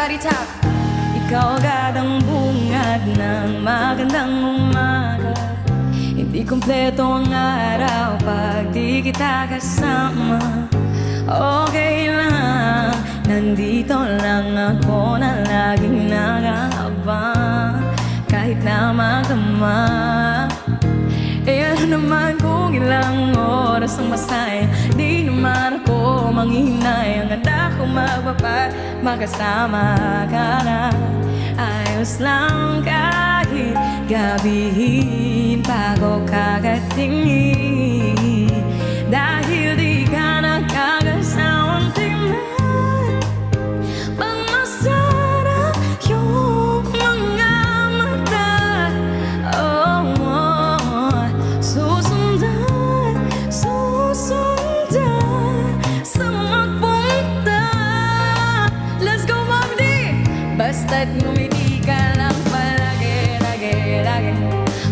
everybody talk. Ikaw agad ang bungad ng magandang umaga. Hindi kumpleto ang araw pag di kita kasama. Okay lang, nandito lang ako na laging nag-aabang. Kahit na magdama, ano naman kung ilang oras ang masaya. Di naman ako manghihinay. Ang handa kong makasama ka na. Ayos lang kahit gabihin bago kagatingin. Dahil di ka nakakasawang tingnan. Pag masarap yung mga mata. Susundan sa magpunta. Let's go, Mami! Basta't ngumiti ka lang palagi, lagi, lagi.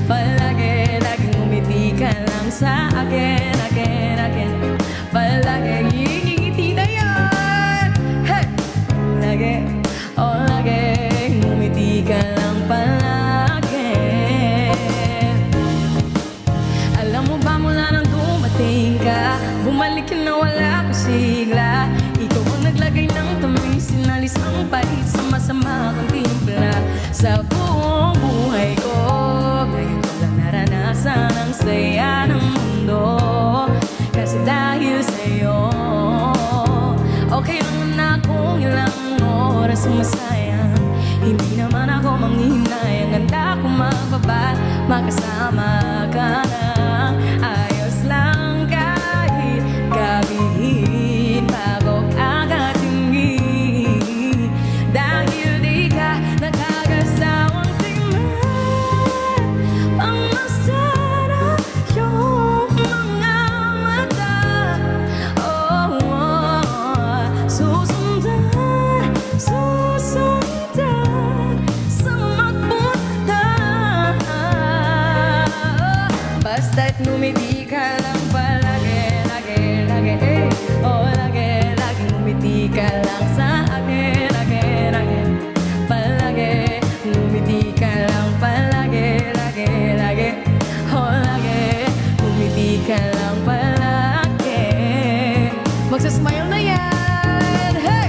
Palagi, lagi ngumiti ka lang sa akin, akin, akin. Palagi, ngingiti na yan. Hey! Lagi, oh lagi, ngumiti ka lang palagi. Alam mo ba mula nang dumating ka, bumalik ka na wala ko sigla. Ikaw ang naglagay ng tamis, sinalis ang pait sa masama kong timpla. Sa buong buhay ko, ngayon ko lang naranasan ang saya ng mundo. Kasi dahil sa'yo, okay lang na kung ilang oras ang masayang. Hindi naman ako manghihinay. Ang ganda kong makasama ka na. Ayos lang kahit gabihin bago kagatingin. Dahil di ka nakakasawang tingnan. Ang masarap yung mga mata. Oh, oh, susundan, susundan sa magpunta. Basta't ngumiti ka lang palagi, lagi, lagi, eh. Oh, lagi, lagi ngumiti ka lang sa akin, akin, akin. Palagi, ngumiti ka lang palagi, lagi, lagi. Oh, lagi, ngumiti ka lang palagi. Magsasmile na yan, hey!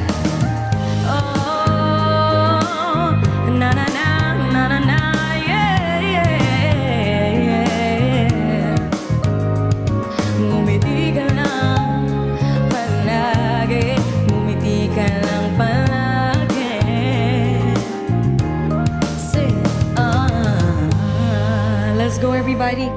Oh, na na na, na na na, yeah, yeah, yeah. Ngumiti ka lang palagi, ngumiti ka lang palagi. Say, let's go everybody.